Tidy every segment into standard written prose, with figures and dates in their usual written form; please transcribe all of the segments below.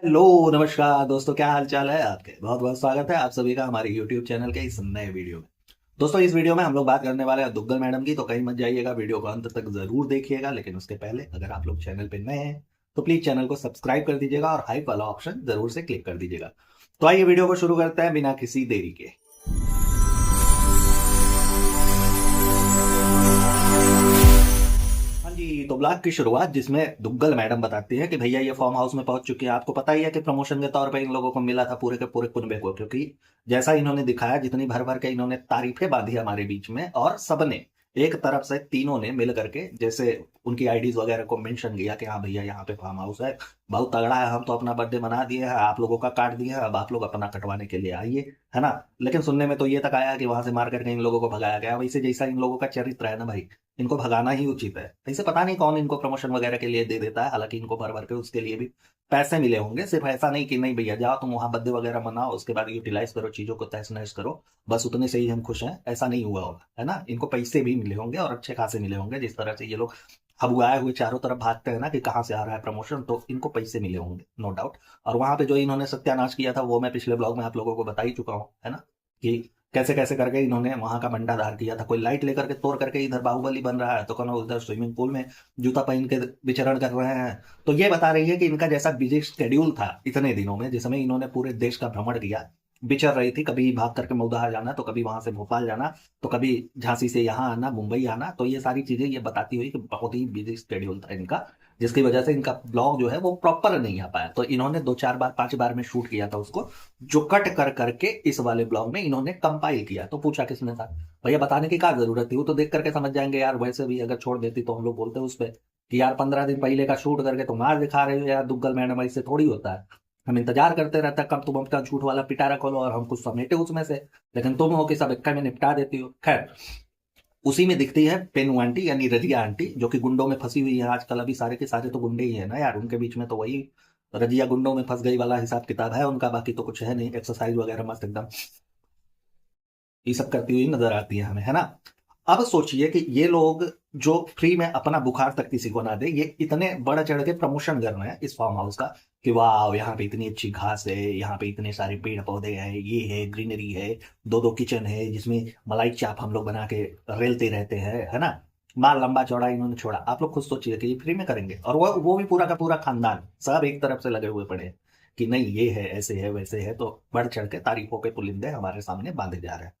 Hello, नमस्कार दोस्तों, क्या हाल चाल है आपके। बहुत बहुत स्वागत है आप सभी का हमारे यूट्यूब चैनल के इस नए वीडियो में। दोस्तों, इस वीडियो में हम लोग बात करने वाले हैं दुग्गल मैडम की, तो कहीं मत जाइएगा, वीडियो को अंत तक जरूर देखिएगा। लेकिन उसके पहले अगर आप लोग चैनल पे नए हैं तो प्लीज चैनल को सब्सक्राइब कर दीजिएगा और हाइप वाला ऑप्शन जरूर से क्लिक कर दीजिएगा। तो आइए वीडियो को शुरू करते हैं बिना किसी देरी के। हाँ जी, तो ब्लॉग की शुरुआत जिसमें दुग्गल मैडम बताती है कि भैया ये फार्म हाउस में पहुंच चुकी है। आपको पता ही है कि प्रमोशन के तौर पे इन लोगों को मिला था पूरे के पूरे कुनबे को, क्योंकि जैसा इन्होंने दिखाया, जितनी भर भर के इन्होंने तारीफें बांधी हमारे बीच में, और सबने एक तरफ से तीनों ने मिल करके जैसे उनकी आईडीज वगैरह को मेंशन किया कि हाँ भैया यहाँ पे फार्म हाउस है, बहुत तगड़ा है, हम तो अपना बर्थडे मना दिए हैं, आप लोगों का काट दिया है, अब आप लोग अपना कटवाने के लिए आइए, है ना। लेकिन सुनने में तो ये तक आया कि वहां से मार करके इन लोगों को भगाया गया। वैसे जैसा इन लोगों का चरित्र है ना भाई, इनको भगाना ही उचित है। ऐसे पता नहीं कौन इनको प्रमोशन वगैरह के लिए दे देता है, हालांकि इनको भर भर के उसके लिए भी पैसे मिले होंगे। सिर्फ ऐसा नहीं कि नहीं भैया जाओ तुम वहां बर्थडे वगैरह मनाओ, उसके बाद यूटिलाइज करो चीजों को, तहस नहस करो, बस उतने से ही हम खुश हैं, ऐसा नहीं हुआ होगा, है ना। इनको पैसे भी मिले होंगे और अच्छे खासे मिले होंगे। जिस तरह से ये लोग हबुआए हुए चारों तरफ भागते हैं ना कि कहाँ से आ रहा है प्रमोशन, तो इनको पैसे मिले होंगे नो डाउट। और वहां पे जो इन्होंने सत्यानाश किया था वो मैं पिछले ब्लॉग में आप लोगों को बता ही चुका हूँ, है ना, कि कैसे कैसे करके इन्होंने वहां का भंडाधार किया था। कोई लाइट लेकर के तोड़ करके इधर बाहुबली बन रहा है, तो कौन उधर स्विमिंग पूल में जूता पहन के विचरण कर रहे हैं। तो ये बता रही है कि इनका जैसा बिजी शेड्यूल था इतने दिनों में, जिसमें इन्होंने पूरे देश का भ्रमण किया, बिचर रही थी, कभी भाग करके मौदहा जाना, तो कभी वहां से भोपाल जाना, तो कभी झांसी से यहाँ आना, मुंबई आना। तो ये सारी चीजें ये बताती हुई कि बहुत ही बिजी शेड्यूल था इनका, जिसकी वजह से इनका ब्लॉग जो है वो प्रॉपर नहीं आ पाया। तो इन्होंने 2 4 बार 5 बार में शूट किया था उसको, जो कट कर करके इस वाले ब्लॉग में इन्होंने कंपाइल किया। तो पूछा किसने था भैया, बताने की क्या जरूरत थी, वो तो देख करके समझ जाएंगे यार। वैसे भी अगर छोड़ देती तो हम लोग बोलते उस पर कि यार 15 दिन पहले का शूट करके तुम आज दिखा रहे हो यार, दुग्गल मैडम ऐसे थोड़ी होता है। हम इंतजार करते रहता है कब तुम अपना झूठ वाला पिटारा खोलो और हम कुछ समेटे उसमें से, लेकिन तुम हो कि सब इक्का में निपटा देती हो। खैर, उसी में दिखती है पेनू आंटी यानी रजिया आंटी, जो कि गुंडों में फंसी हुई है आजकल। अभी सारे के सारे तो गुंडे ही है ना यार, उनके बीच में तो वही रजिया गुंडों में फंस गई वाला हिसाब किताब है उनका। बाकी तो कुछ है नहीं, एक्सरसाइज वगैरह मस्त एकदम ये सब करती हुई नजर आती है हमें, है ना। अब सोचिए कि ये लोग जो फ्री में अपना बुखार तक किसी को ना दे, ये इतने बढ़ चढ़ के प्रमोशन कर रहे हैं इस फार्म हाउस का कि वाह यहाँ पे इतनी अच्छी घास है, यहाँ पे इतने सारे पेड़ पौधे हैं, ये है ग्रीनरी है, 2 2 किचन है जिसमें मलाई चाप हम लोग बना के रेलते रहते हैं, है ना। माल लंबा चौड़ा इन्होंने छोड़ा। आप लोग खुद सोचिए कि ये फ्री में करेंगे, और वो भी पूरा का पूरा खानदान सब एक तरफ से लगे हुए पड़े हैं कि नहीं ये है, ऐसे है, वैसे है। तो बढ़ चढ़ के तारीफों के पुलिंदे हमारे सामने बांधे जा रहे हैं।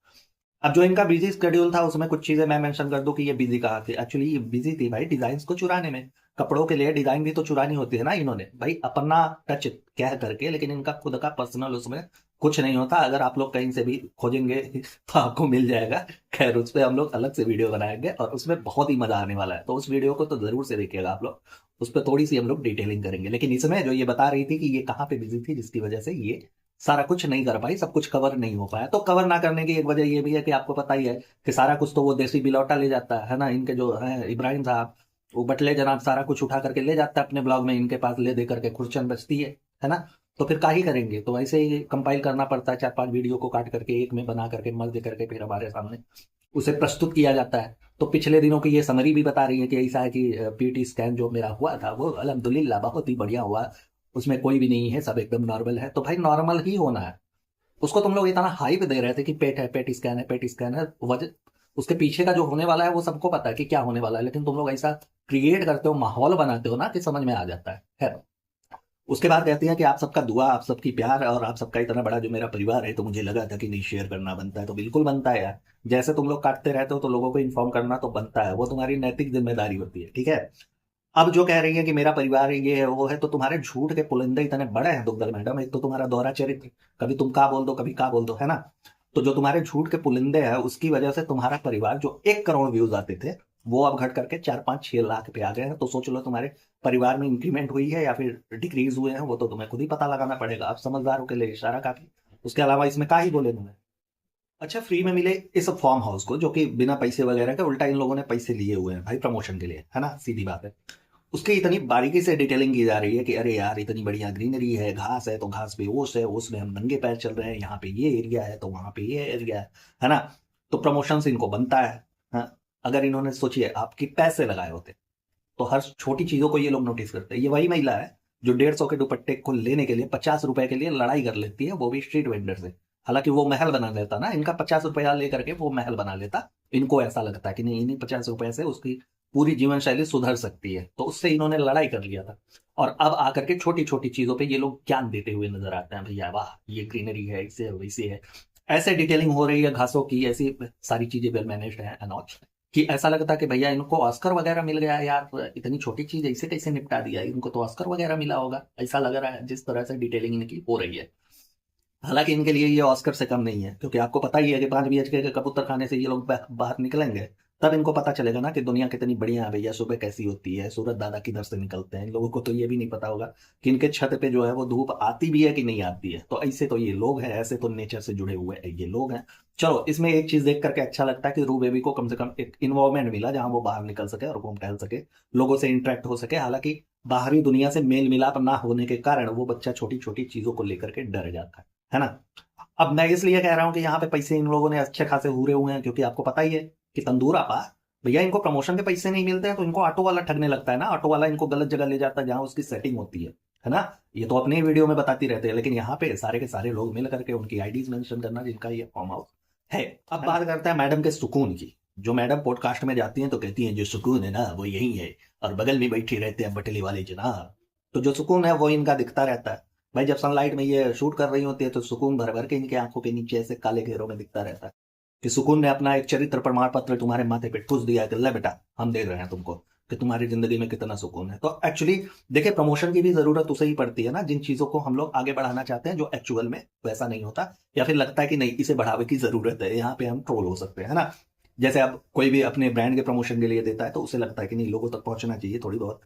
अब जो इनका बिजी स्केड्यूल था उसमें कुछ चीजें मैं मेंशन कर दूं कि ये बिजी कहाँ थी। एक्चुअली ये बिजी थी भाई डिजाइन को चुराने में। कपड़ों के लिए डिजाइन भी तो चुरानी होती है ना। इन्होंने भाई अपना टच कह करके, लेकिन इनका खुद का पर्सनल उसमें कुछ नहीं होता। अगर आप लोग कहीं से भी खोजेंगे तो आपको मिल जाएगा। खैर, उस पर हम लोग अलग से वीडियो बनाएंगे और उसमें बहुत ही मजा आने वाला है, तो उस वीडियो को तो जरूर से देखिएगा आप लोग। उस पर थोड़ी सी हम लोग डिटेलिंग करेंगे। लेकिन इसमें जो ये बता रही थी कि ये कहाँ पे बिजी थी, जिसकी वजह से ये सारा कुछ नहीं कर पाई, सब कुछ कवर नहीं हो पाया। तो कवर ना करने की एक वजह ये भी है कि आपको पता ही है कि सारा कुछ तो वो देसी बिलौटा ले जाता है ना। इनके जो है इब्राहिम साहब, वो बटले जनाब सारा कुछ उठा करके ले जाता है अपने ब्लॉग में, इनके पास ले दे करके खुर्चन बचती है ना। तो फिर का ही करेंगे, तो ऐसे ही कंपाइल करना पड़ता है, 4 5 वीडियो को काट करके एक में बना करके मर्ज करके फिर हमारे सामने उसे प्रस्तुत किया जाता है। तो पिछले दिनों की ये समरी भी बता रही है कि ऐसा है कि पीटी स्कैन जो मेरा हुआ था वो अल्हम्दुलिल्लाह बहुत ही बढ़िया हुआ, उसमें कोई भी नहीं है, सब एकदम नॉर्मल है। तो भाई नॉर्मल ही होना है। उसको तुम लोग इतना हाइप दे रहे थे कि पेट है, पेट स्कैन है, पेट स्कैन है, वजह उसके पीछे का जो होने वाला है वो सबको पता है कि क्या होने वाला है, लेकिन तुम लोग ऐसा क्रिएट करते हो, माहौल बनाते हो ना कि समझ में आ जाता है। उसके बाद कहती है कि आप सबका दुआ, आप सबकी प्यार और आप सबका इतना बड़ा जो मेरा परिवार है, तो मुझे लगा था कि नहीं शेयर करना बनता है। तो बिल्कुल बनता है यार। जैसे तुम लोग काटते रहते हो तो लोगों को इन्फॉर्म करना तो बनता है, वो तुम्हारी नैतिक जिम्मेदारी होती है, ठीक है। अब जो कह रही है कि मेरा परिवार ये है वो है, तो तुम्हारे झूठ के पुलिंदे इतने बड़े हैं दुग्गल मैडम। एक तो तुम्हारा दोहरा चरित्र, कभी तुम का बोल दो कभी का बोल दो, है ना। तो जो तुम्हारे झूठ के पुलिंदे हैं उसकी वजह से तुम्हारा परिवार जो 1 करोड़ व्यूज आते थे वो अब घट करके 4 5 6 लाख पे आ गए हैं। तो सोच लो तुम्हारे परिवार में इंक्रीमेंट हुई है या फिर डिक्रीज हुए हैं, वो तो तुम्हें खुद ही पता लगाना पड़ेगा। आप समझदारों के लिए इशारा काफी, उसके अलावा इसमें का ही बोले तुम्हें। अच्छा, फ्री में मिले इस फॉर्म हाउस को, जो कि बिना पैसे वगैरह के, उल्टा इन लोगों ने पैसे लिए हुए हैं भाई प्रमोशन के लिए, है ना, सीधी बात है। उसकी इतनी बारीकी से डिटेलिंग की जा रही है कि अरे यार इतनी बढ़िया ग्रीनरी है, घास है तो घास पे ओस है, ओस में हम नंगे पैर चल रहे हैं, यहाँ पे ये एरिया है तो वहां पे ये एरिया है ना। तो प्रमोशन से इनको बनता है। हाँ, अगर इन्होंने सोचिए आपकी पैसे लगाए होते तो हर छोटी चीजों को ये लोग नोटिस करते हैं। ये वही महिला है जो 150 के दुपट्टे को लेने के लिए 50 रुपए के लिए लड़ाई कर लेती है, वो भी स्ट्रीट वेंडर से। हालांकि वो महल बना लेता ना, इनका 50 रुपया लेकर के वो महल बना लेता। इनको ऐसा लगता है कि नहीं, इन्हीं 50 रुपए से उसकी पूरी जीवन शैली सुधर सकती है, तो उससे इन्होंने लड़ाई कर लिया था। और अब आकर के छोटी छोटी चीजों पे ये लोग ज्ञान देते हुए नजर आते हैं, भैया वाह ये ग्रीनरी है, इससे है, वैसे है, ऐसे डिटेलिंग हो रही है घासों की, ऐसी सारी चीजें वेल मैनेज्ड है एंड ऑल, कि ऐसा लगता है कि भैया इनको ऑस्कर वगैरह मिल गया है यार, इतनी छोटी चीज ऐसे कैसे निपटा दिया, इनको तो ऑस्कर वगैरह मिला होगा, ऐसा लग रहा है जिस तरह से डिटेलिंग इनकी हो रही है। हालांकि इनके लिए ये ऑस्कर से कम नहीं है, क्योंकि आपको पता ही है कि 5 BHK के कबूतर खाने से ये लोग बाहर निकलेंगे, तब इनको पता चलेगा ना कि दुनिया कितनी बढ़िया है भैया, सुबह कैसी होती है, सूरज दादा किधर से निकलते हैं। इन लोगों को तो ये भी नहीं पता होगा कि इनके छत पे जो है वो धूप आती भी है कि नहीं आती है। तो ऐसे तो ये लोग हैं, ऐसे तो नेचर से जुड़े हुए ये लोग हैं। चलो, इसमें एक चीज देख करके अच्छा लगता है कि रू बेबी को कम से कम एक इन्वायरमेंट मिला जहां वो बाहर निकल सके और घूम टहल सके, लोगों से इंटरेक्ट हो सके। हालांकि बाहरी दुनिया से मेल मिलाप ना होने के कारण वो बच्चा छोटी छोटी चीजों को लेकर के डर जाता है ना। अब मैं इसलिए कह रहा हूं कि यहाँ पे पैसे इन लोगों ने अच्छे खासे हुरे हुए हैं, क्योंकि आपको पता ही है कि तंदूर आपा भैया, इनको प्रमोशन के पैसे नहीं मिलते हैं तो इनको ऑटो वाला ठगने लगता है ना, ऑटो वाला इनको गलत जगह ले जाता है जहां उसकी सेटिंग होती है ना। ये तो अपने वीडियो में बताती रहते हैं, लेकिन यहाँ पे सारे के सारे लोग मिल करके उनकी आईडीज मेंशन करना जिनका ये फॉर्म हाउस है। अब बात करते हैं मैडम के सुकून की। जो मैडम पॉडकास्ट में जाती हैं तो कहती हैं जो सुकून है ना वो यही है, और बगल में बैठी रहते हैं बटली वाले जनाब। तो जो सुकून है वो इनका दिखता रहता है भाई, जब सनलाइट में ये शूट कर रही होती है तो सुकून भर भर के इनकी आंखों के नीचे ऐसे काले घेरों में दिखता रहता है कि सुकून ने अपना एक चरित्र प्रमाण पत्र तुम्हारे माथे पे ठूस दिया है कि ले बेटा हम दे रहे हैं तुमको कि तुम्हारी जिंदगी में कितना सुकून है। तो एक्चुअली देखिए, प्रमोशन की भी जरूरत उसे ही पड़ती है ना, जिन चीजों को हम लोग आगे बढ़ाना चाहते हैं जो एक्चुअल में वैसा नहीं होता, या फिर लगता है कि नहीं इसे बढ़ावे की जरूरत है, यहाँ पे हम ट्रोल हो सकते हैं, है ना। जैसे अब कोई भी अपने ब्रांड के प्रमोशन के लिए देता है तो उसे लगता है कि नहीं लोगों तक पहुंचना चाहिए, थोड़ी बहुत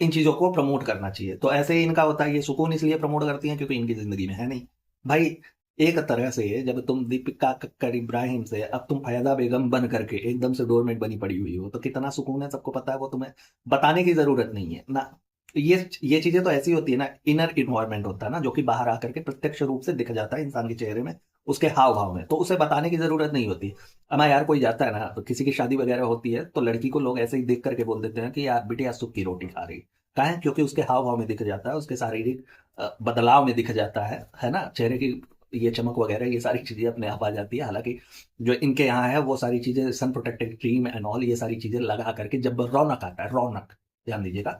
इन चीजों को प्रमोट करना चाहिए। तो ऐसे ही इनका होता है, ये सुकून इसलिए प्रमोट करती हैं क्योंकि इनकी जिंदगी में है नहीं भाई। एक तरह से जब तुम दीपिका कक्कर इब्राहिम से अब तुम फैजा बेगम बन करके एकदम से डोरमेट बनी पड़ी हुई हो, तो कितना सुकून है सबको पता है, वो तुम्हें बताने की जरूरत नहीं है ना। ये चीजें तो ऐसी होती है ना, इनर इन्वायरमेंट होता है ना, जो कि बाहर आकर के प्रत्यक्ष रूप से दिख जाता है इंसान के चेहरे में, उसके हाव भाव में, तो उसे बताने की जरूरत नहीं होती। अब यार कोई जाता है ना, तो किसी की शादी वगैरह होती है तो लड़की को लोग ऐसे ही देख करके बोल देते हैं कि यार बिटिया सुख की रोटी खा रही। कहा है क्योंकि उसके हाव भाव में दिख जाता है, उसके शारीरिक बदलाव में दिख जाता है ना, चेहरे की ये चमक वगैरह ये सारी चीजें अपने आप आ जाती है। हालांकि जो इनके यहाँ है वो सारी चीजें सन प्रोटेक्टेड क्रीम एंड ऑल ये सारी चीजें लगा करके जब रौनक आता है, रौनक ध्यान दीजिएगा,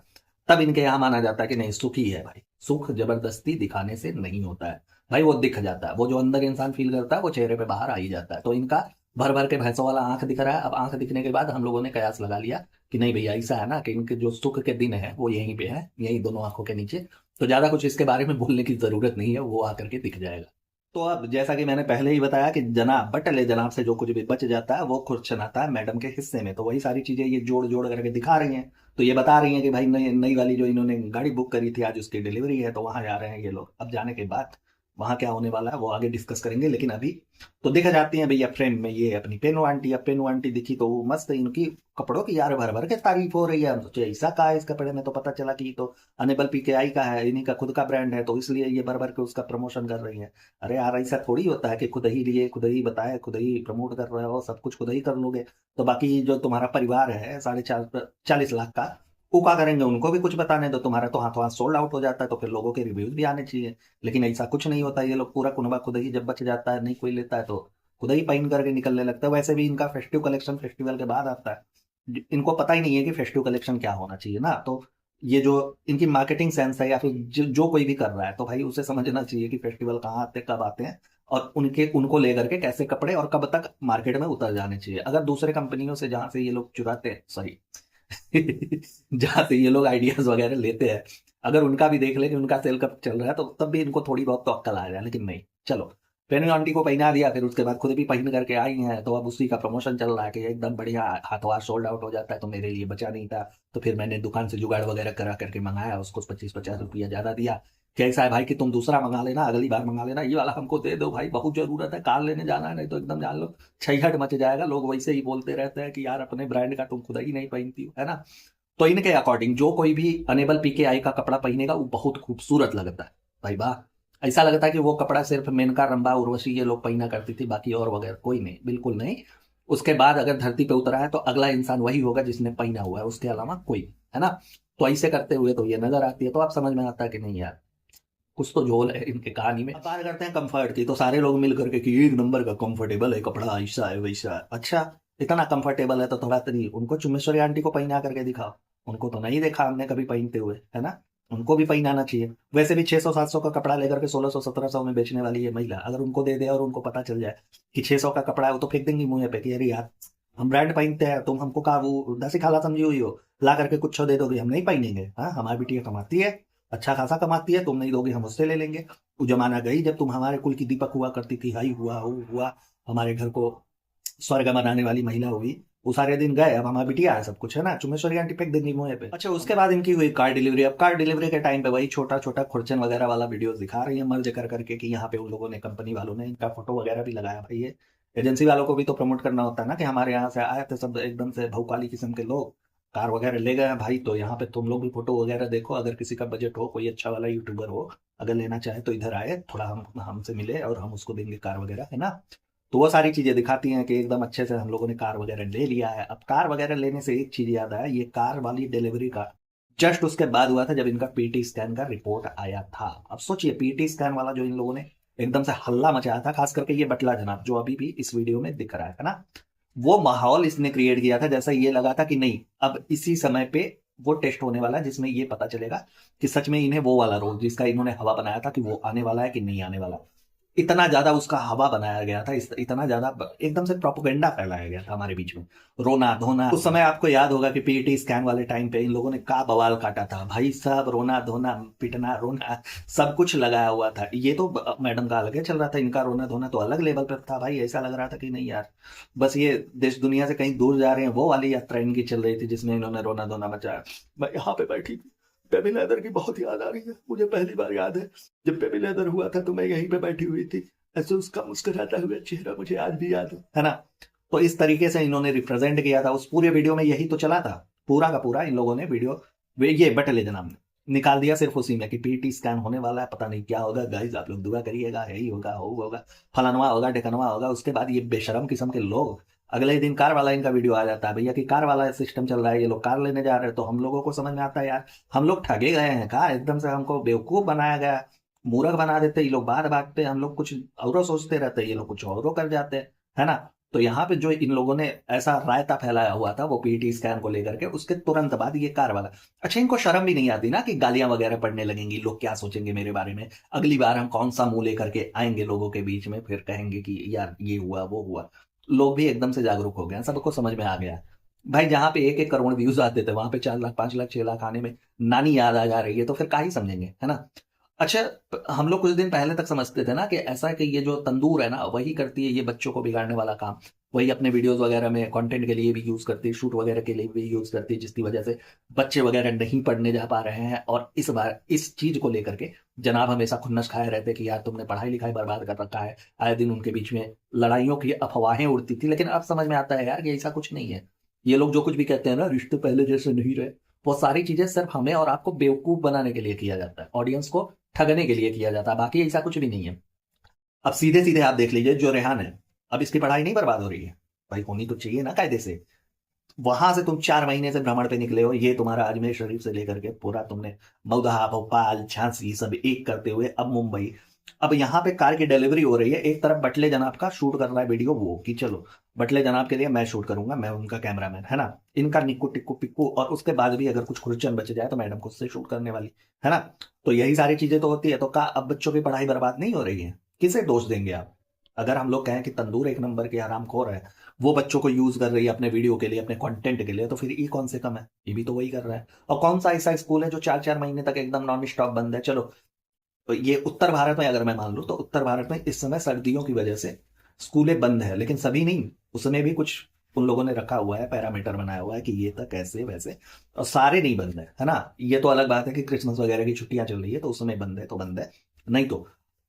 तब इनके यहाँ माना जाता है कि नहीं सुखी है भाई। सुख जबरदस्ती दिखाने से नहीं होता है भाई, वो दिख जाता है, वो जो अंदर इंसान फील करता है वो चेहरे पे बाहर आ ही जाता है। तो इनका भर भर के भैंसों वाला आंख दिख रहा है। अब आंख दिखने के बाद हम लोगों ने कयास लगा लिया कि नहीं भैया ऐसा है ना कि इनके जो सुख के दिन है वो यहीं पे है, यहीं दोनों आंखों के नीचे, तो ज्यादा कुछ इसके बारे में बोलने की जरूरत नहीं है, वो आकर के दिख जाएगा। तो अब जैसा कि मैंने पहले ही बताया कि जनाब बटले जनाब से जो कुछ भी बच जाता है वो खुर्चन आता है मैडम के हिस्से में, तो वही सारी चीजें ये जोड़ जोड़ करके दिखा रही हैं। तो ये बता रही हैं कि भाई नई नई वाली जो इन्होंने गाड़ी बुक करी थी आज उसकी डिलीवरी है, तो वहां जा रहे हैं ये लोग। अब जाने के बाद वहां क्या होने वाला है वो आगे डिस्कस करेंगे, लेकिन अभी तो देखा जाती है भैया फ्रेम में ये अपनी पेनू आंटी। अब पेनू आंटी दिखी तो मस्त इनकी कपड़ों की यार भर भर के तारीफ हो रही है। हम सोचे ऐसा का है इस कपड़े में, तो पता चला कि तो अनेबल PKI का है, इन्हीं का खुद का ब्रांड है, तो इसलिए ये भर भर के उसका प्रमोशन कर रही है। अरे यार ऐसा थोड़ी होता है कि खुद ही लिए खुद ही बताए खुद ही प्रमोट कर रहे हो, सब कुछ खुद ही कर लोगे तो बाकी जो तुम्हारा परिवार है 40 लाख का, वो क्या करेंगे, उनको भी कुछ बताने दो। तुम्हारा तो हाथों हाथ सोल्ड आउट हो जाता है तो फिर लोगों के रिव्यूज भी आने चाहिए, लेकिन ऐसा कुछ नहीं होता। ये लोग पूरा कुनबा खुद ही जब बच जाता है, नहीं कोई लेता है तो खुद ही पहन करके निकलने लगता है। वैसे भी इनका फेस्टिव कलेक्शन फेस्टिवल के बाद आता है, इनको पता ही नहीं है कि फेस्टिव कलेक्शन क्या होना चाहिए ना। तो ये जो इनकी मार्केटिंग सेंस है या फिर जो कोई भी कर रहा है तो भाई उसे समझना चाहिए कि फेस्टिवल कहाँ आते कब आते हैं, और उनको लेकर के कैसे कपड़े और कब तक मार्केट में उतर जाने चाहिए। अगर दूसरे कंपनियों से जहां से ये लोग चुराते हैं, सॉरी जहां से ये लोग आइडियाज वगैरह लेते हैं, अगर उनका भी देख ले कि उनका सेल कब चल रहा है तो तब भी इनको थोड़ी बहुत तो अक्कल आ जाए, लेकिन नहीं। चलो, पेनू आंटी को पहना दिया, फिर उसके बाद खुद भी पहन करके आई हैं, तो अब उसी का प्रमोशन चल रहा है कि एकदम बढ़िया हाथों हाथ सोल्ड आउट हो जाता है। तो मेरे लिए बचा नहीं था, तो फिर मैंने दुकान से जुगाड़ वगैरह करा करके मंगाया, उसको 25-50 रुपया ज्यादा दिया। कैसा है भाई कि तुम दूसरा मंगा लेना, अगली बार मंगा लेना, ये वाला हमको दे दो भाई, बहुत जरूरत है, कार लेने जाना है, नहीं तो एकदम जान लो छहट मच जाएगा। लोग वैसे ही बोलते रहते हैं कि यार अपने ब्रांड का तुम खुद ही नहीं पहनती हो, है ना। तो इनके अकॉर्डिंग जो कोई भी अनेबल PKI का कपड़ा पहनेगा वो बहुत खूबसूरत लगता है भाई, वाह। ऐसा लगता है कि वो कपड़ा सिर्फ मेनका रंभा उर्वशी ये लोग पहना करती थी, बाकी और वगैरह कोई नहीं, बिल्कुल नहीं। उसके बाद अगर धरती पे उतरा है तो अगला इंसान वही होगा जिसने पहना हुआ है, उसके अलावा कोई, है ना। तो ऐसे करते हुए तो ये नजर आती है, तो आप समझ में आता है कि नहीं यार कुछ तो झोल है इनके कहानी में। अब बात करते हैं कंफर्ट की, तो सारे लोग मिल करके कि एक नंबर का कंफर्टेबल है कपड़ा, ऐसा है वैसा है। अच्छा, इतना कंफर्टेबल है तो थोड़ा तरी उनको चुम्बेश्वरी आंटी को पहना करके दिखाओ। उनको तो नहीं देखा हमने कभी पहनते हुए, है ना। उनको भी पहनाना चाहिए। वैसे भी 600-700 का कपड़ा लेकर के 1600-1700 में बेचने वाली है महिला, अगर उनको दे दे और उनको पता चल जाए कि 600 का कपड़ा है, वो तो फेंक देंगी मुंह पे कि अरे यार हम ब्रांड पहनते हैं, तुम हमको कहा वो दसी खाला समझी हुई हो, ला करके कुछ दे दोगे, हम नहीं पहनेंगे। हाँ, हमारी बिटिया कमाती है, अच्छा खासा कमाती है, तुम नहीं दोगे हम उससे ले लेंगे। वो जमाना गई जब तुम हमारे कुल की दीपक हुआ करती थी, हाई हुआ हो हुआ, हमारे घर को स्वर्ग बनाने वाली महिला हुई। वो सारे दिन गए, अब हमारी बिटिया है, सब कुछ है ना, चुम्बेश्वरी आंटी फेंक देंगी मुंह पे। अच्छा, उसके बाद इनकी हुई कार डिलीवरी। अब कार डिलीवरी के टाइम पे वही छोटा छोटा खुरचन वगैरह वाला वीडियो दिखा रही है मर्ज कर करके कि यहाँ पे उन लोगों ने, कंपनी वालों ने इनका फोटो वगैरह भी लगाया। भाई ये एजेंसी वालों को भी तो प्रमोट करना होता है ना कि हमारे यहाँ से आए थे सब एकदम से भौकाली किस्म के लोग, कार वगैरह ले गए हैं भाई, तो यहाँ पे तुम लोग भी फोटो वगैरह देखो। अगर किसी का बजट हो, कोई अच्छा वाला यूट्यूबर हो, अगर लेना चाहे तो इधर आए, थोड़ा हम हमसे मिले और हम उसको देंगे कार वगैरह, है ना। तो वो सारी चीजें दिखाती हैं कि एकदम अच्छे से हम लोगों ने कार वगैरह ले लिया है। अब कार वगैरह लेने से एक चीज याद आया, ये कार वाली डिलीवरी का जस्ट उसके बाद हुआ था जब इनका पीटी स्कैन का रिपोर्ट आया था। अब सोचिए, पीटी स्कैन वाला जो इन लोगों ने एकदम से हल्ला मचाया था, खास करके ये बटला जनाब जो अभी भी इस वीडियो में दिख रहा है ना, वो माहौल इसने क्रिएट किया था, जैसा ये लगा था कि नहीं अब इसी समय पे वो टेस्ट होने वाला है जिसमें ये पता चलेगा कि सच में इन्हें वो वाला रोग जिसका इन्होंने हवा बनाया था कि वो आने वाला है कि नहीं आने वाला। इतना ज्यादा उसका हवा बनाया गया था, इतना ज्यादा एकदम से प्रोपोगंडा फैलाया गया था हमारे बीच में, रोना धोना। उस समय आपको याद होगा कि पीटी स्कैन वाले टाइम पे इन लोगों ने का बवाल काटा था भाई साहब, रोना धोना पिटना रोना सब कुछ लगाया हुआ था। ये तो मैडम का अलग है चल रहा था, इनका रोना धोना तो अलग लेवल पर था भाई। ऐसा लग रहा था कि नहीं यार बस ये देश दुनिया से कहीं दूर जा रहे हैं, वो वाली यात्रा इनकी चल रही थी जिसमें इन्होंने रोना धोना मचाया। मैं यहाँ पे बैठी थी, बेबी लेदर की बहुत याद आ रही है मुझे। पहली बार याद है जब बेबी लेदर हुआ था तो मैं यहीं पे बैठी हुई थी, ऐसे उसका मुस्कुराता हुआ चेहरा मुझे आज भी याद है ना। तो इस तरीके से इन्होंने रिप्रेजेंट किया था उस पूरे वीडियो में, यही तो चला था पूरा का पूरा। इन लोगों ने वीडियो ये बटले जनाब ने निकाल दिया सिर्फ उसी में कि पीटी स्कैन होने वाला है, पता नहीं क्या होगा गाइस, आप लोग दुआ करिएगा, यही होगा होगा फलानवा होगा ढिकनवा होगा। उसके बाद ये बेशरम किस्म के लोग अगले दिन कार वाला इनका वीडियो आ जाता है भैया कि कार वाला सिस्टम चल रहा है, ये लोग कार लेने जा रहे हैं। तो हम लोगों को समझ में आता है यार हम लोग ठगे गए हैं कहा, एकदम से हमको बेवकूफ बनाया गया, मूर्ख बना देते ये लोग। बात बात पे हम लोग कुछ और सोचते रहते हैं, ये लोग कुछ और कर जाते हैं, है ना। तो यहाँ पे जो इन लोगों ने ऐसा रायता फैलाया हुआ था वो पीटी स्कैन को लेकर के, उसके तुरंत बाद ये कार वाला। अच्छा, इनको शर्म भी नहीं आती ना कि गालियां वगैरह पड़ने लगेंगी, लोग क्या सोचेंगे मेरे बारे में, अगली बार हम कौन सा मुंह लेकर के आएंगे लोगों के बीच में, फिर कहेंगे कि यार ये हुआ वो हुआ। लोग भी एकदम से जागरूक हो गए हैं, सबको समझ में आ गया भाई। जहां पे 1-1 करोड़ व्यूज आते थे वहां पे 4 लाख 5 लाख 6 लाख आने में नानी याद आ जा रही है, तो फिर क्या ही समझेंगे, है ना। अच्छा, हम लोग कुछ दिन पहले तक समझते थे ना कि ऐसा है कि ये जो तंदूर है ना वही करती है ये बच्चों को बिगाड़ने वाला काम, वही अपने वीडियोस वगैरह में कंटेंट के लिए भी यूज करती है, शूट वगैरह के लिए भी यूज करती है, जिसकी वजह से बच्चे वगैरह नहीं पढ़ने जा पा रहे हैं। और इस बार इस चीज को लेकर के जनाब हमेशा खुन्नस खाए रहते कि यार तुमने पढ़ाई लिखाई बर्बाद कर रखा है। आए दिन उनके बीच में लड़ाइयों की अफवाहें उड़ती थी, लेकिन अब समझ में आता है यार कि ऐसा कुछ नहीं है। ये लोग जो कुछ भी कहते हैं ना, रिश्ते पहले जैसे नहीं रहे, वो सारी चीजें सिर्फ हमें और आपको बेवकूफ बनाने के लिए किया जाता है, ऑडियंस को ठगने के लिए किया जाता है, बाकी ऐसा कुछ भी नहीं है। अब सीधे सीधे आप देख लीजिए, जो रेहान है अब इसकी पढ़ाई नहीं बर्बाद हो रही है भाई, होनी तो चाहिए ना कायदे से। वहां से तुम 4 महीने से भ्रमण पे निकले हो, ये तुम्हारा अजमेर शरीफ से लेकर के पूरा तुमने मऊधा भोपाल झांसी सब एक करते हुए अब मुंबई। अब यहाँ पे कार की डिलीवरी हो रही है, एक तरफ बटले जनाब का शूट कर रहा है वीडियो वो कि चलो बटले जनाब के लिए मैं शूट करूंगा, मैं उनका कैमरामैन, है ना। इनका निक्कू टिक्कू पिक्कू, और उसके बाद भी अगर कुछ खुरचन बच जाए तो मैडम खुद से शूट करने वाली, है ना। तो यही सारी चीजें तो होती है। तो का अब बच्चों की पढ़ाई बर्बाद नहीं हो रही है, किसे दोष देंगे आप। अगर हम लोग कहें कि तंदूर एक नंबर के हरामखोर है, वो बच्चों को यूज कर रही है अपने वीडियो के लिए, अपने कंटेंट के लिए, तो फिर ये कौन से कम है, ये भी तो वही कर रहा है। और कौन सा ऐसा स्कूल है जो 4-4 महीने तक एकदम नॉन स्टॉप बंद है। चलो, तो ये उत्तर भारत में अगर मैं मान लूं तो उत्तर भारत में इस समय सर्दियों की वजह से स्कूलें बंद है, लेकिन सभी नहीं, उसमें भी कुछ उन लोगों ने रखा हुआ है, पैरामीटर बनाया हुआ है कि ये तक ऐसे वैसे, और सारे नहीं बंद है ना। ये तो अलग बात है कि क्रिसमस वगैरह की छुट्टियां चल रही है तो उसमें बंद है तो बंद है, नहीं तो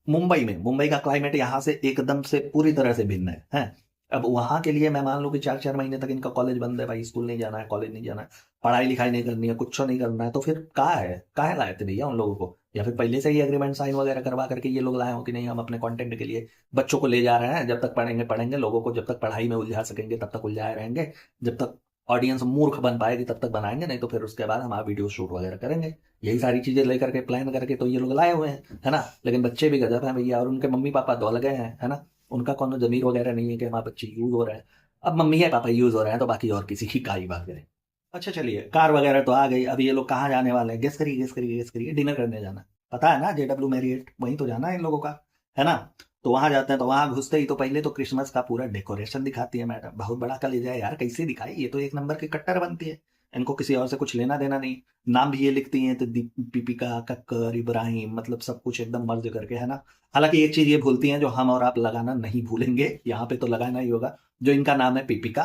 मुंबई का क्लाइमेट यहाँ से एकदम से पूरी तरह से भिन्न है। अब वहां के लिए मैं मान लूं कि 4-4 महीने तक इनका कॉलेज बंद है भाई, स्कूल नहीं जाना है, कॉलेज नहीं जाना है, पढ़ाई लिखाई नहीं करनी है, कुछ नहीं करना है, तो फिर कहाँ है, कहाँ लाए थे भैया उन लोगों को। या फिर पहले से ही एग्रीमेंट साइन वगैरह करवा करके ये लोग लाए हो कि नहीं हम अपने कंटेंट के लिए बच्चों को ले जा रहे हैं, जब तक पढ़ेंगे पढ़ेंगे, लोगों को जब तक पढ़ाई में उलझा सकेंगे तब तक उलझाए रहेंगे, जब तक ऑडियंस मूर्ख बन पाएगी तब तक बनाएंगे, नहीं तो फिर उसके बाद हम वीडियो शूट वगैरह करेंगे। यही सारी चीजें लेकर के प्लान करके तो ये लोग लाए हुए हैं, है ना। लेकिन बच्चे भी गजब हैं भैया, और उनके मम्मी पापा दौल गए हैं, है ना। उनका कोनो जमीर वगैरह नहीं है कि हमारे बच्चे यूज हो रहे हैं। अब मम्मी है पापा यूज हो रहे हैं तो बाकी और किसी की का ही बात करें। अच्छा चलिए, कार वगैरह तो आ गई, अब ये लोग कहाँ जाने वाले हैं? गेस करिए गेस करिए गेस करिए। डिनर करने जाना, पता है ना, JW मैरियट, वहीं तो जाना है इन लोगों का, है ना। तो वहां जाते हैं, तो वहां घुसते ही तो पहले तो क्रिसमस का पूरा डेकोरेशन दिखाती है मैडम। बहुत बड़ा कलेजा है यार, कैसे दिखाई, ये तो एक नंबर की कट्टर बनती है। इनको किसी और से कुछ लेना देना नहीं। नाम भी ये लिखती हैं तो दीपिका, कक्कर, इब्राहिम, मतलब सब कुछ एकदम मर्ज करके, है ना। हालांकि एक चीज ये भूलती हैं जो हम और आप लगाना नहीं भूलेंगे, यहाँ पे तो लगाना ही होगा। जो इनका नाम है पीपिका,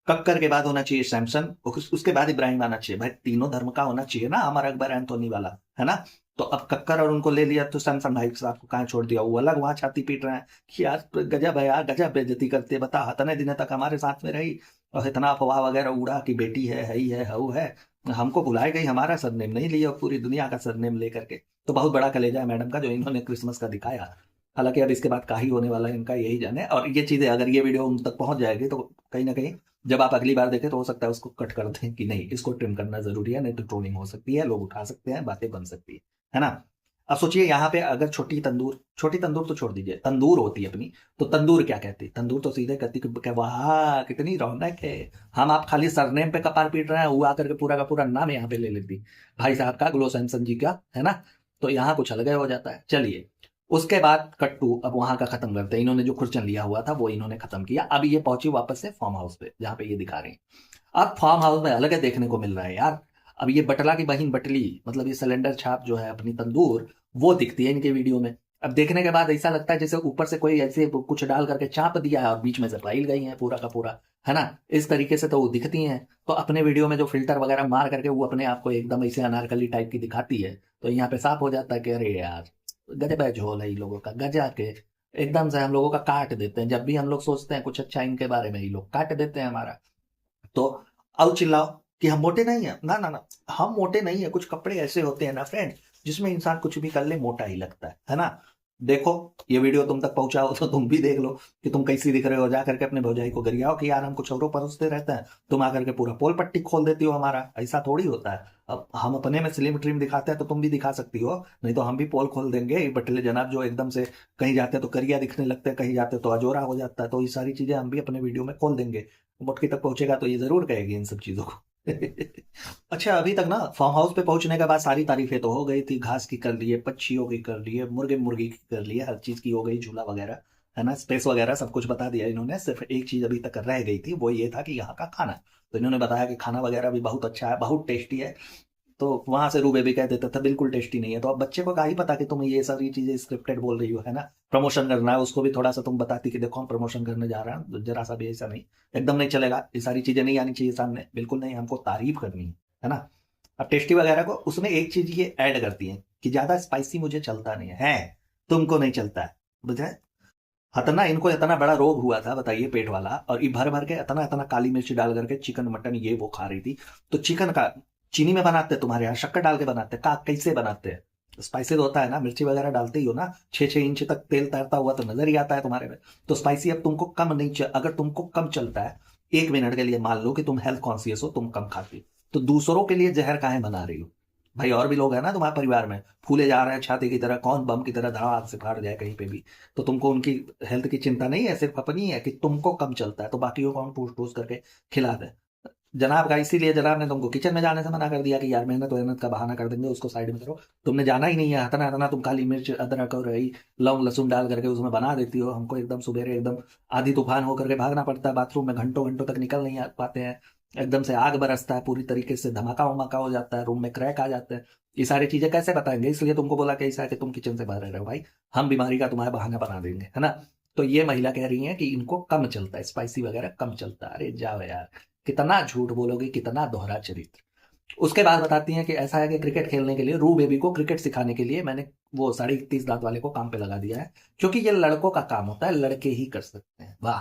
कक्कर के बाद होना चाहिए सैमसन, उसके बाद इब्राहिम आना चाहिए। भाई तीनों धर्म का होना चाहिए ना, अमर अकबर एंथोनी वाला, है ना। तो अब कक्कर और उनको ले लिया तो सैमसन भाई साहब को कहाँ छोड़ दिया, वो अलग वहां छाती पीट रहे हैं कि यार गजब है यार, गजब बेइज्जती करते हैं, बता इतने दिन तक हमारे साथ में रही और इतना अफवाह वगैरह उड़ा कि बेटी है ही है, हऊ है, हमको बुलाए गई, हमारा सरनेम नहीं लिया, पूरी दुनिया का सरनेम लेकर के। तो बहुत बड़ा कलेजा है मैडम का जो इन्होंने क्रिसमस का दिखाया। हालांकि अब इसके बाद का ही होने वाला है इनका, यही जाने। और ये चीजें अगर ये वीडियो उन तक पहुंच जाएगी तो कहीं ना कहीं जब आप अगली बार देखें तो हो सकता है उसको कट कर दें कि नहीं, इसको ट्रिम करना जरूरी है, नहीं तो ट्रोलिंग हो सकती है, लोग उठा सकते हैं, बातें बन सकती है ना। अब सोचिए यहाँ पे अगर छोटी तंदूर तो छोड़ दीजिए, तंदूर होती है अपनी, तो तंदूर क्या कहती है? तंदूर तो सीधे कहती कि वाह कितनी रौनक है, हम आप खाली सरनेम पे कपार पीट रहे हैं, वो आकर के पूरा का पूरा नाम यहाँ पे ले लेती भाई साहब का, ग्लो सैमसन जी का, है ना। तो यहाँ कुछ अलग हो जाता है। चलिए, उसके बाद कट्टू अब वहां का खत्म करते हैं। इन्होंने जो खुरचन लिया हुआ था वो इन्होंने खत्म किया। अब ये पहुंची वापस से फार्म हाउस पे जहाँ पे ये दिखा रहे हैं। अब फार्म हाउस में अलग देखने को मिल रहा है यार। अब ये बटला की बहिन बटली, मतलब ये सिलेंडर छाप जो है अपनी तंदूर, वो दिखती है इनके वीडियो में। अब देखने के बाद ऐसा लगता है जैसे ऊपर से कोई ऐसे कुछ डाल करके चाप दिया है और बीच में से पाइल गई है पूरा का पूरा, है ना। इस तरीके से तो वो दिखती हैं। तो अपने वीडियो में जो फिल्टर वगैरह मार करके वो अपने आप को एकदम ऐसे अनारकली टाइप की दिखाती है, तो यहाँ पे साफ हो जाता है कि अरे यार गजब है झोल है इन लोगों का, गजा के एकदम से हम लोगों का काट देते हैं। जब भी हम लोग सोचते हैं कुछ अच्छा इनके बारे में, ये लोग काट देते हैं हमारा। तो आओ चिल्लाओ कि हम मोटे नहीं है, ना ना ना, हम मोटे नहीं है। कुछ कपड़े ऐसे होते हैं ना फ्रेंड, जिसमें इंसान कुछ भी कर ले मोटा ही लगता है ना। देखो, ये वीडियो तुम तक पहुंचाओ तो तुम भी देख लो कि तुम कैसी दिख रहे हो। जा करके अपने भौजाई को गरियाओ कि यार हम कुछ औरों परोसते रहते हैं, तुम आकर के पूरा पोल पट्टी खोल देती हो हमारा। ऐसा थोड़ी होता है। अब हम अपने में स्लिम ट्रिम दिखाते हैं तो तुम भी दिखा सकती हो, नहीं तो हम भी पोल खोल देंगे। ये बटले जनाब जो एकदम से कहीं जाते हैं तो करिया दिखने लगते हैं, कहीं जाते हैं तो अजोरा हो जाता है। तो ये सारी चीजें हम भी अपने वीडियो में खोल देंगे। मुटकी तक पहुंचेगा तो ये जरूर कहेगी इन सब चीजों को। अच्छा, अभी तक ना फार्म हाउस पे पहुंचने के बाद सारी तारीफें तो हो गई थी, घास की कर लिए, पक्षियों की कर लिए, मुर्गे मुर्गी की कर लिए, हर चीज की हो गई, झूला वगैरह, है ना, स्पेस वगैरह सब कुछ बता दिया इन्होंने। सिर्फ एक चीज अभी तक रह गई थी, वो ये था कि यहाँ का खाना। तो इन्होंने बताया कि खाना वगैरह भी बहुत अच्छा है, बहुत टेस्टी है। तो वहां से रूबे भी कह देता था बिल्कुल टेस्टी नहीं है। तो अब बच्चे को क्या ही पता कि तुम ये सारी चीजें स्क्रिप्टेड बोल रही हो, है ना। प्रमोशन करना है उसको भी थोड़ा सा तुम बताती कि देखो हम प्रमोशन करने जा रहे हैं, जरा सा भी ऐसा नहीं, एकदम नहीं चलेगा। ये सारी चीजें नहीं आनी चाहिए सामने, बिल्कुल नहीं, हमको तारीफ करनी है ना। अब टेस्टी वगैरह को उसमें एक चीज ये ऐड करती है कि ज्यादा स्पाइसी मुझे चलता नहीं है, तुमको नहीं चलता है, बुझे। हतना इनको इतना बड़ा रोग हुआ था बताइए, पेट वाला, और ये भर भर के इतना इतना काली मिर्च डाल करके चिकन मटन ये वो खा रही थी। तो चिकन का चीनी में बनाते हैं तुम्हारे यहाँ, शक्कर डाल के बनाते हैं का, कैसे बनाते हैं? स्पाइसी तो होता है ना, मिर्ची वगैरह डालते ही हो ना, 6-6 इंच तक तेल तैरता हुआ तो नजर ही आता है तुम्हारे में। तो स्पाइसी अब तुमको कम नहीं अगर तुमको कम चलता है, 1 मिनट के लिए मान लो कि तुम हेल्थ कॉन्शियस हो, तुम कम खाती, तो दूसरों के लिए जहर काहे बना रही हो? भाई और भी लोग हैं ना तुम्हारे परिवार में, फूले जा रहे हैं छाती की तरह, कौन बम की तरह धड़ाक से फाड़ जाए कहीं पे भी। तो तुमको उनकी हेल्थ की चिंता नहीं है, सिर्फ अपनी है कि तुमको कम चलता है, तो बाकियों को हम ठूस ठूस करके खिला दे जनाब का। इसीलिए जनाब ने तुमको किचन में जाने से मना कर दिया कि यार मेहनत वेहनत का बहाना कर देंगे, उसको साइड में करो। तुमने जाना ही नहीं है, हतना हतना तुम काली मिर्च अदरक और रही लौंग लहसुन डाल करके उसमें बना देती हो। हमको एकदम सुबेरे एकदम आधी तूफान होकर के भागना पड़ता है बाथरूम में, घंटों घंटों तक निकल नहीं आ पाते हैं। एकदम से आग बरसता है पूरी तरीके से, धमाका वमाका हो जाता है, रूम में क्रैक आ जाते हैं। ये सारी चीजें कैसे बताएंगे? इसलिए तुमको बोला कि ऐसा है कि तुम किचन से बाहर रह रहे हो भाई, हम बीमारी का तुम्हारा बहाना बना देंगे, है ना। तो ये महिला कह रही है कि इनको कम चलता है, स्पाइसी वगैरह कम चलता है। अरे जाओ यार, कितना झूठ बोलोगे, कितना दोहरा चरित्र। उसके बाद बताती हैं कि ऐसा है कि क्रिकेट खेलने के लिए, रू बेबी को क्रिकेट सिखाने के लिए मैंने वो 31.5 दांत वाले को काम पे लगा दिया है, क्योंकि ये लड़कों का काम होता है, लड़के ही कर सकते हैं। वाह।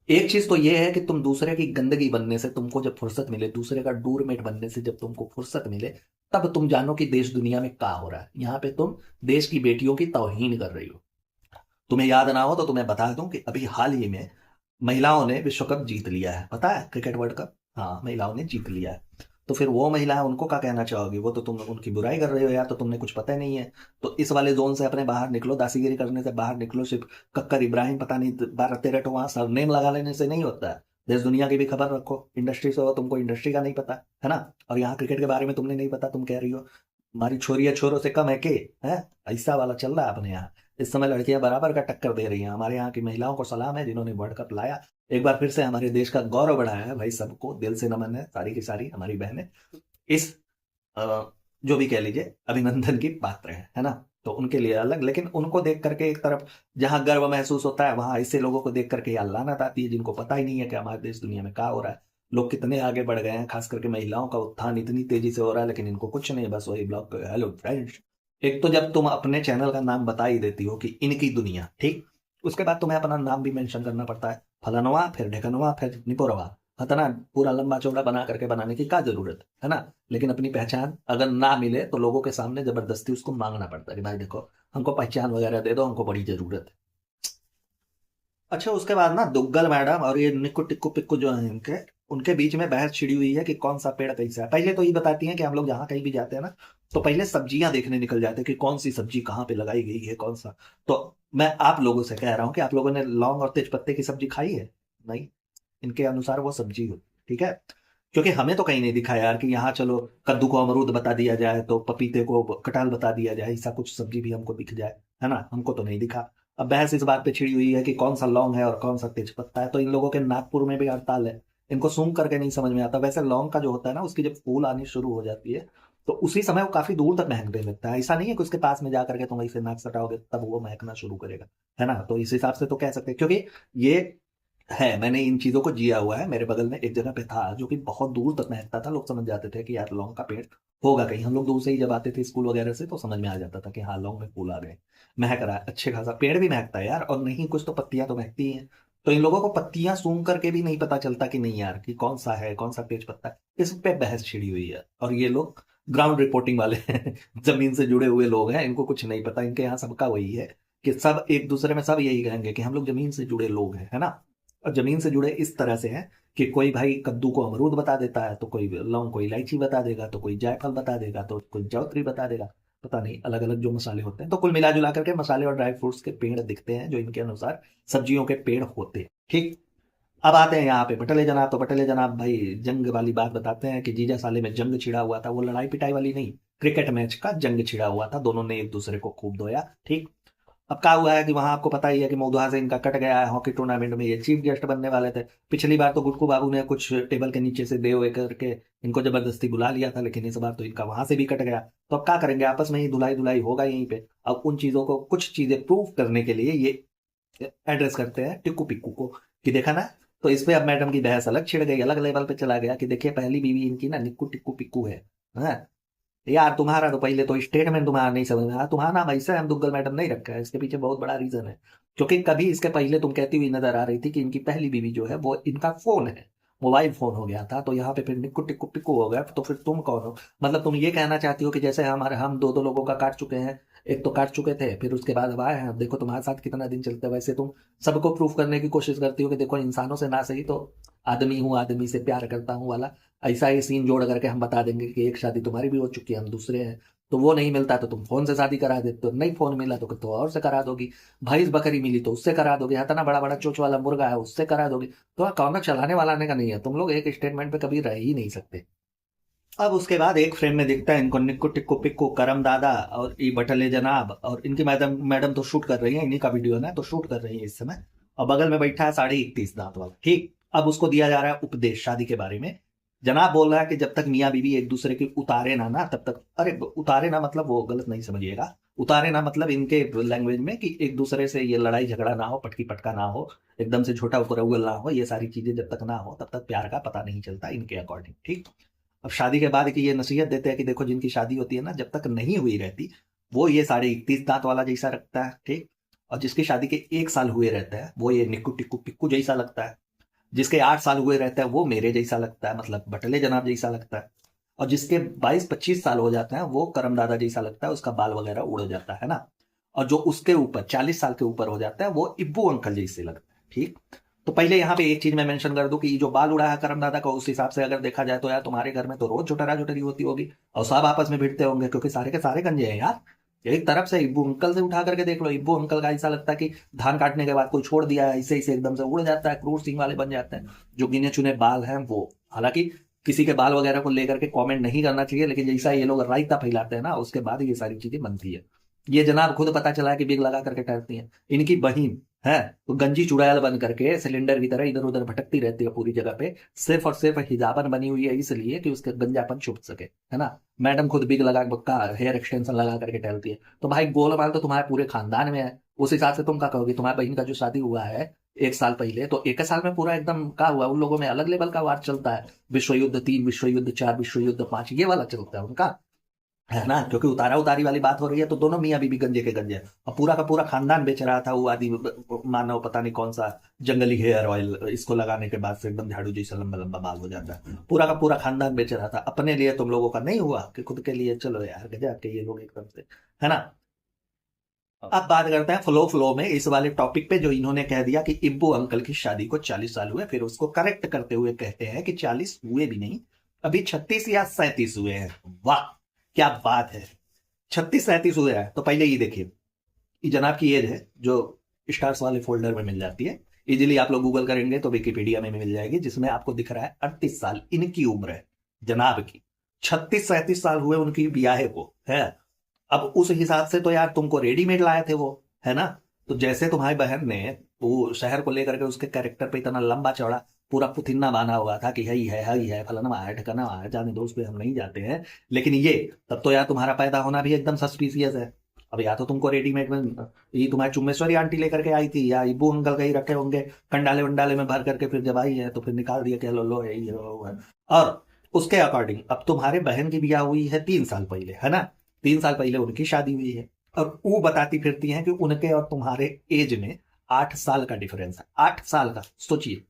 एक चीज तो ये है कि तुम दूसरे की गंदगी बनने से तुमको जब फुर्सत मिले, दूसरे का डूरमेट बनने से जब तुमको फुर्सत मिले, तब तुम जानो कि देश दुनिया में क्या हो रहा है। यहाँ पे तुम देश की बेटियों की तौहीन कर रही हो। तुम्हें याद ना हो तो तुम्हें बता दूं कि अभी हाल ही में महिलाओं ने विश्व कप जीत लिया है, पता है, क्रिकेट वर्ल्ड कप। हाँ, महिलाओं ने जीत लिया है। तो फिर वो महिला है, उनको क्या कहना चाहोगे? वो तो तुम उनकी बुराई कर रहे हो यार, तो तुमने कुछ पता ही नहीं है। तो इस वाले जोन से अपने बाहर निकलो, दासीगिरी करने से बाहर निकलो। सिर्फ कक्कर इब्राहिम पता नहीं 12-13 तो वहां सरनेम लगा लेने से नहीं होता है। देश दुनिया की भी खबर रखो। इंडस्ट्री से हो, तुमको इंडस्ट्री का नहीं पता है ना। और यहाँ क्रिकेट के बारे में तुमने नहीं पता, तुम कह रही हो हमारी छोरी या छोरों से कम है के? है ऐसा वाला चल रहा है अपने यहाँ। इस समय लड़कियां बराबर का टक्कर दे रही हैं। हमारे यहाँ की महिलाओं को सलाम है जिन्होंने वर्ल्ड कप लाया। एक बार फिर से हमारे देश का गौरव बढ़ाया है भाई। सबको दिल से नमन है, सारी की सारी हमारी बहनें इस जो भी कह लीजिए अभिनंदन की पात्र है ना। तो उनके लिए अलग, लेकिन उनको देख करके एक तरफ जहां गर्व महसूस होता है, वहां ऐसे लोगों को देख करके यहाँ लानत आती है जिनको पता ही नहीं है कि हमारे देश दुनिया में क्या हो रहा है। लोग कितने आगे बढ़ गए हैं, खास करके महिलाओं का उत्थान इतनी तेजी से हो रहा है, लेकिन इनको कुछ नहीं, बस वही ब्लॉग हेलो फ्रेंड्स। एक तो जब तुम अपने चैनल का नाम बता ही देती हो कि इनकी दुनिया, ठीक, उसके बाद तुम्हें अपना नाम भी मेंशन करना पड़ता है, फलानवा फिर ढेकनवा फिर निपोरवा। हतना पूरा लंबा चौड़ा बना करके बनाने की क्या जरूरत है ना। लेकिन अपनी पहचान अगर ना मिले तो लोगों के सामने जबरदस्ती उसको मांगना पड़ता है कि भाई देखो हमको पहचान वगैरह दे दो, हमको बड़ी जरूरत है। अच्छा, उसके बाद ना दुग्गल मैडम और ये निक्कू टिक्कू पिक्कू जो है इनके उनके बीच में बहस छिड़ी हुई है कि कौन सा पेड़ कैसा है। पहले तो ये बताती हैं कि हम लोग जहाँ कहीं भी जाते हैं ना, तो पहले सब्जियां देखने निकल जाते हैं कि कौन सी सब्जी कहाँ पे लगाई गई है, कौन सा। तो मैं आप लोगों से कह रहा हूँ कि आप लोगों ने लौंग और तेज पत्ते की सब्जी खाई है? नहीं। इनके अनुसार वो सब्जी हो, ठीक है। क्योंकि हमें तो कहीं नहीं दिखा यार कि यहाँ चलो कद्दू को अमरूद बता दिया जाए, तो पपीते को कटहल बता दिया जाए, ऐसा कुछ सब्जी भी हमको दिख जाए, है ना। हमको तो नहीं दिखा। अब बहस इस बात पे छिड़ी हुई है कि कौन सा लौंग है और कौन सा तेज पत्ता है। तो इन लोगों के नागपुर में भी हड़ताल है। इनको सूंघ करके नहीं समझ में आता। वैसे लौंग का जो होता है ना, उसकी जब फूल आनी शुरू हो जाती है तो उसी समय वो काफी दूर तक महकने लगता है। ऐसा नहीं है कि उसके पास में जाकर के तुम ऐसे नाक सटाओगे तब वो महकना शुरू करेगा, है ना। तो इस हिसाब से तो कह सकते हैं, क्योंकि ये है, मैंने इन चीजों को जिया हुआ है। मेरे बगल में एक जगह पे था जो कि बहुत दूर तक महकता था। लोग समझ जाते थे कि यार लौंग का पेड़ होगा कहीं। हम लोग दूर से ही जब आते थे स्कूल वगैरह से तो समझ में आ जाता था कि हाँ लौंग में फूल आ गए, महक रहा है। अच्छे खासा पेड़ भी महकता है यार, और नहीं कुछ तो पत्तियां तो महकती ही हैं। तो इन लोगों को पत्तियां सूंघ करके भी नहीं पता चलता कि नहीं यार कि कौन सा है, कौन सा तेज पत्ता है। इस पे बहस छिड़ी हुई है। और ये लोग ग्राउंड रिपोर्टिंग वाले हैं, जमीन से जुड़े हुए लोग हैं। इनको कुछ नहीं पता। इनके यहाँ सबका वही है कि सब एक दूसरे में सब यही कहेंगे कि हम लोग जमीन से जुड़े लोग हैं, है ना। और जमीन से जुड़े इस तरह से हैं कि कोई भाई कद्दू को अमरूद बता देता है, तो कोई लौंग को इलायची बता देगा, तो कोई जायफल बता देगा, तो कोई जावित्री बता देगा। पता नहीं अलग अलग जो मसाले होते हैं। तो कुल मिला जुला करके मसाले और ड्राई फ्रूट्स के पेड़ दिखते हैं जो इनके अनुसार सब्जियों के पेड़ होते हैं, ठीक। अब आते हैं यहाँ पे बटले जनाब। तो बटले जनाब भाई जंग वाली बात बताते हैं कि जीजा साले में जंग छिड़ा हुआ था। वो लड़ाई पिटाई वाली नहीं, क्रिकेट मैच का जंग छिड़ा हुआ था। दोनों ने एक दूसरे को खूब धोया, ठीक। अब क्या हुआ है कि वहां आपको पता ही है कि मौदुहा से इनका कट गया है। हॉकी टूर्नामेंट में ये चीफ गेस्ट बनने वाले थे। पिछली बार तो गुटकू बाबू ने कुछ टेबल के नीचे से दे करके इनको जबरदस्ती बुला लिया था, लेकिन इस बार तो इनका वहां से भी कट गया। तो अब क्या करेंगे, आपस में ही धुलाई धुलाई होगा यहीं पे। अब उन चीजों को, कुछ चीजें प्रूव करने के लिए ये एड्रेस करते हैं टिक्कू पिक्कू को कि देखा ना। तो इस पे अब मैडम की बहस अलग छिड़ गई, अलग लेवल पे चला गया कि देखिए पहली बीवी इनकी ना निक्कू टिक्कू पिक्कू है। हाँ? यार तुम्हारा तो पहले तो स्टेटमेंट तुम्हारा नहीं समझ में आया। तुम्हारा नाम ऐसा हम दुग्गल मैडम नहीं रखा है, इसके पीछे बहुत बड़ा रीजन है। क्योंकि कभी इसके पहले तुम कहती हुई नजर आ रही थी कि इनकी पहली बीवी जो है वो इनका फोन है, मोबाइल फोन हो गया था। तो यहाँ पे फिर निक्कू टिक्कू पिक्कू हो गया। तो फिर तुम कौन हो? मतलब तुम ये कहना चाहती हो कि जैसे हमारे हम दो दो लोगों का काट चुके हैं, एक तो काट चुके थे फिर उसके बाद अब आए हैं, अब देखो तुम्हारे साथ कितना दिन चलता है। वैसे तुम सबको प्रूफ करने की कोशिश करती हो कि देखो इंसानों से ना सही तो आदमी हूँ, आदमी से प्यार करता हूँ वाला। ऐसा ही सीन जोड़ करके हम बता देंगे कि एक शादी तुम्हारी भी हो चुकी है, हम दूसरे हैं। तो वो नहीं मिलता तो तुम फोन से शादी करा देते हो, नहीं फोन मिला तो और से करा दोगी। भैंस बकरी मिली तो उससे करा दोगे, इतना बड़ा बड़ा चोच वाला मुर्गा है उससे करा दोगे। तो कौन चलाने वाला का नहीं है। तुम लोग एक स्टेटमेंट पे कभी रह ही नहीं सकते। अब उसके बाद एक फ्रेम में दिखता है इनको निक्कू टिक्कू पिक्कू करम दादा और ई बटले जनाब। और इनकी मैडम मैडम तो शूट कर रही है, इन्हीं का वीडियो ना, तो शूट कर रही है इस समय। और बगल में बैठा है 31.5 दांत वाला, ठीक। अब उसको दिया जा रहा है उपदेश शादी के बारे में। जनाब बोल रहा है कि जब तक मियाँ बीवी एक दूसरे की उतारे ना तब तक, अरे उतारे ना मतलब वो गलत नहीं समझिएगा। उतारे ना मतलब इनके लैंग्वेज में कि एक दूसरे से ये लड़ाई झगड़ा ना हो, पटकी पटका ना हो, एकदम से छोटा उपरउल ना हो। ये सारी चीजें जब तक ना हो तब तक प्यार का पता नहीं चलता इनके अकॉर्डिंग, ठीक। अब शादी के बाद की ये नसीहत देते हैं कि देखो जिनकी शादी होती है ना, जब तक नहीं हुई रहती वो ये 31.5 दांत वाला जैसा रखता है, ठीक। और जिसकी शादी के 1 साल हुए रहते हैं वो ये निक्कू टिक्कू पिक्कू जैसा लगता है। जिसके 8 साल हुए रहते हैं वो मेरे जैसा लगता है, मतलब बटले जनाब जैसा लगता है। और जिसके 22-25 साल हो जाते हैं वो करम दादा जैसा लगता है, उसका बाल वगैरह उड़ जाता है ना। और जो उसके ऊपर 40 साल के ऊपर हो जाता है वो इब्बू अंकल जैसे लगता है, ठीक। तो पहले यहाँ पे एक चीज मैं मेंशन कर दूं कि जो बाल उड़ा है करम दादा का, उस हिसाब से अगर देखा जाए तो यार तुम्हारे घर में तो रोज झुटरा झुटरी होती होगी और सब आपस में भिड़ते होंगे, क्योंकि सारे के सारे गंजे हैं यार। एक तरफ से इब्बू अंकल से उठा करके देख लो, इब्बू अंकल का ऐसा लगता है कि धान काटने के बाद कोई छोड़ दिया है, ऐसे ऐसे एकदम से उड़ जाता है, क्रूर सिंह वाले बन जाते हैं। जो गिने चुने बाल हैं वो, हालांकि किसी के बाल वगैरह को लेकर के कमेंट नहीं करना चाहिए, लेकिन जैसा ये लोग रायता फैलाते हैं ना, उसके बाद ये सारी चीजें बनती है। ये जनाब खुद पता चला है कि बिग लगा करके टहलती है, इनकी बहन है तो गंजी चुड़ैल बन करके सिलेंडर की तरह इधर उधर भटकती रहती है पूरी जगह पे, सिर्फ और सिर्फ हिजाबन बनी हुई है इसलिए कि उसके गंजापन छुप सके, है ना। मैडम खुद बिग लगा का हेयर एक्सटेंशन लगा करके टहलती है, तो भाई गोलमाल तो तुम्हारे पूरे खानदान में है। उस हिसाब से तुम क्या कहोगे, तुम्हारी बहन का जो शादी हुआ है 1 साल पहले, तो 1 साल में पूरा एकदम क्या हुआ, उन लोगों में अलग लेवल का वार चलता है। विश्व युद्ध 3, विश्व युद्ध 4, विश्व युद्ध 5, ये वाला चलता है उनका, है ना। क्योंकि उतारा उतारी वाली बात हो रही है, तो दोनों मियाँ बीबी गंजे के गंजे, और पूरा का पूरा खानदान बेच रहा था वो आदि मानव पता नहीं कौन सा जंगली हेयर ऑयल, इसको लगाने के बाद से एकदम झाड़ू जैसा लंबा लंबा बाल हो जाता है। पूरा का पूरा खानदान बेच रहा था, अपने लिए तुम लोगों का नहीं हुआ कि खुद के लिए, चलो यार गजब के ये लोग एकदम से, है ना। अब बात करते हैं फ्लो में इस वाले टॉपिक पे, जो इन्होंने कह दिया कि इब्बू अंकल की शादी को 40 साल हुए, फिर उसको करेक्ट करते हुए कहते हैं कि 40 हुए भी नहीं, अभी 36 या 37 हुए हैं। वाह क्या बात है, 36-37 हुए हैं। तो पहले ये देखिए, ये जनाब की एज है जो स्टार्स वाले फोल्डर में मिल जाती है, इजीली आप लोग गूगल करेंगे तो विकिपीडिया में मिल जाएगी, जिसमें आपको दिख रहा है 38 साल इनकी उम्र है जनाब की। 36-37 साल हुए उनकी ब्याहे को, है। अब उस हिसाब से तो यार तुमको रेडीमेड लाए थे वो, है ना। तो जैसे तुम्हारी बहन ने वो शहर को लेकर के उसके कैरेक्टर पे इतना लंबा चौड़ा पूरा पुथिन्ना बांधा हुआ था कि हई है फलाना है ठिकाना है, जाने दो, उस पे हम नहीं जाते हैं। लेकिन ये तब तो यार तुम्हारा पैदा होना भी एकदम सस्पिशियस है। अब या तो तुमको रेडीमेड में ये तुम्हारी चुम्बेश्वरी आंटी लेकर के आई थी, या इब्बू अंकल का ही रखे होंगे कंडाले वंडाले में भर करके, फिर जब आई है तो फिर निकाल दिया कि लो है ये है। और उसके अकॉर्डिंग अब तुम्हारे बहन की ब्याह हुई है 3 साल पहले, है ना। 3 साल पहले उनकी शादी हुई है, और वो बताती फिरती हैं कि उनके और तुम्हारे एज में 8 साल का डिफरेंस है। 8 साल का सोचिए।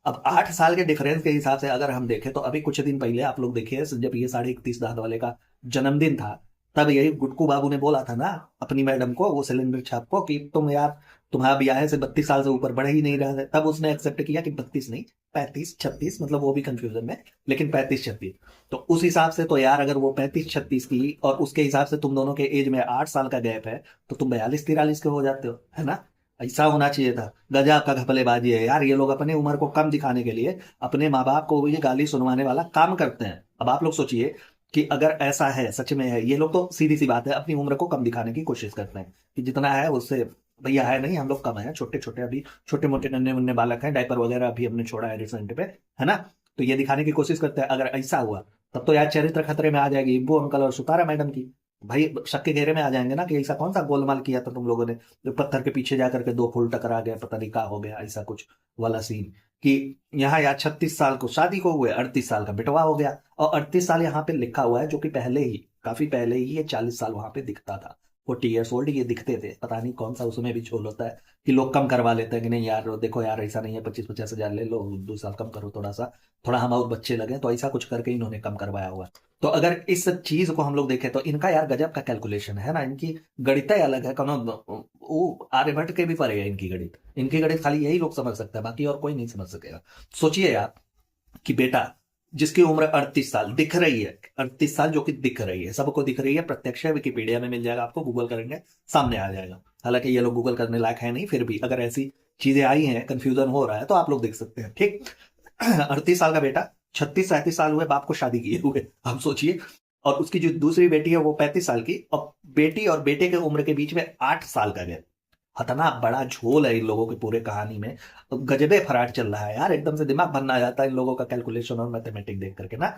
अब 8 साल के डिफरेंस के हिसाब से अगर हम देखें तो अभी कुछ दिन पहले आप लोग देखिए, जब ये 31.5 दांत वाले का जन्मदिन था, तब यही गुटकू बाबू ने बोला था ना अपनी मैडम को, वो सिलेंडर छाप को, कि तुम यार तुम्हारा ब्याह से 32 साल से ऊपर बढ़ ही नहीं रहा है। तब उसने एक्सेप्ट किया कि 32 नहीं 35-36, मतलब वो भी कंफ्यूजन में, लेकिन 35-36। तो उस हिसाब से तो यार अगर वो 35-36 की और उसके हिसाब से तुम दोनों के एज में 8 साल का गैप है, तो तुम 42-43 के हो जाते हो, है ना। ऐसा होना चाहिए था। गजब का घपलेबाजी है यार, ये लोग अपने उम्र को कम दिखाने के लिए अपने माँ बाप को ये गाली सुनवाने वाला काम करते हैं। अब आप लोग सोचिए कि अगर ऐसा है, सच में है, ये लोग तो सीधी सी बात है अपनी उम्र को कम दिखाने की कोशिश करते हैं कि जितना है उससे, भैया है नहीं, हम लोग कम है, छोटे छोटे अभी छोटे मोटे नन्हे मुन्ने बालक हैं, डायपर वगैरह अभी हमने छोड़ा है रिसेंट पे, है ना। तो ये दिखाने की कोशिश करते हैं। अगर ऐसा हुआ तब तो यार चरित्र खतरे में आ जाएगी इब्बू अंकल और सुतारा मैडम की। भाई शक के घेरे में आ जाएंगे ना कि ऐसा कौन सा गोलमाल किया था तुम लोगों ने, जो पत्थर के पीछे जाकर के 2 फूल टकरा गया, पता नहीं क्या हो गया, ऐसा कुछ वाला सीन। कि यहाँ यार 36 साल को शादी को हुए, 38 साल का बिटवा हो गया, और 38 साल यहाँ पे लिखा हुआ है, जो कि पहले ही, काफी पहले ही ये 40 साल वहां पे दिखता था। 40 ईयर्स ओल्ड ये दिखते थे, पता नहीं कौन सा उसमें भी झोल होता है कि लोग कम करवा लेते हैं कि नहीं यार देखो यार ऐसा नहीं है, 25-50 हजार ले लो, 2 साल कम करो थोड़ा सा, थोड़ा हम और बच्चे लगे, तो ऐसा कुछ करके इन्होंने कम करवाया हुआ। तो अगर इस चीज को हम लोग देखें तो इनका यार गजब का कैलकुलेशन है ना, इनकी गणित अलग है, कौन वो आर्यभट्ट के भी परे है इनकी गणित। इनकी गणित खाली यही लोग समझ सकते हैं, बाकी और कोई नहीं समझ सकेगा। सोचिए यार कि बेटा जिसकी उम्र 38 साल दिख रही है, 38 साल जो कि दिख रही है, सबको दिख रही है, प्रत्यक्ष है, विकिपीडिया में मिल जाएगा आपको, गूगल करेंगे सामने आ जाएगा। हालांकि ये लोग गूगल करने लायक है नहीं, फिर भी अगर ऐसी चीजें आई हैं, कंफ्यूजन हो रहा है, तो आप लोग देख सकते हैं, ठीक। 38 साल का बेटा, 36-37 साल हुए बाप को शादी किए हुए, आप सोचिए। और उसकी जो दूसरी बेटी है वो 35 साल की, और बेटी और बेटे के उम्र के बीच में 8 साल का गैप। इतना बड़ा झोल है इन लोगों की पूरे कहानी में, तो गजबे फराट चल रहा है यार, एकदम से दिमाग बनना आ जाता है इन लोगों का कैलकुलेशन और मैथमेटिक देख करके ना।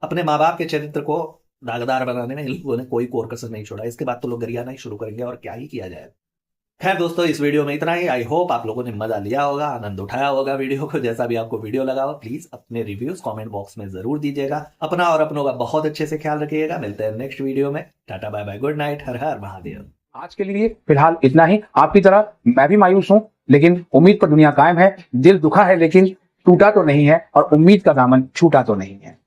अपने माँ बाप के चरित्र को दागदार बनाने में इन लोगों ने कोई कोर कसर नहीं छोड़ा। इसके बाद तो लोग गरियाना ही शुरू करेंगे, और क्या ही किया जाए। खैर दोस्तों, इस वीडियो में इतना ही। आई होप आप लोगों ने मजा लिया होगा, आनंद उठाया होगा वीडियो को। जैसा भी आपको वीडियो लगा हो, प्लीज अपने रिव्यूज कमेंट बॉक्स में जरूर दीजिएगा। अपना और अपनों का बहुत अच्छे से ख्याल रखिएगा। मिलते हैं नेक्स्ट वीडियो में। Tata bye bye, good night, हर हर महादेव। आज के लिए फिलहाल इतना ही। आपकी तरह मैं भी मायूस हूं, लेकिन उम्मीद पर दुनिया कायम है। दिल दुखा है लेकिन टूटा तो नहीं है, और उम्मीद का दामन छूटा तो नहीं है।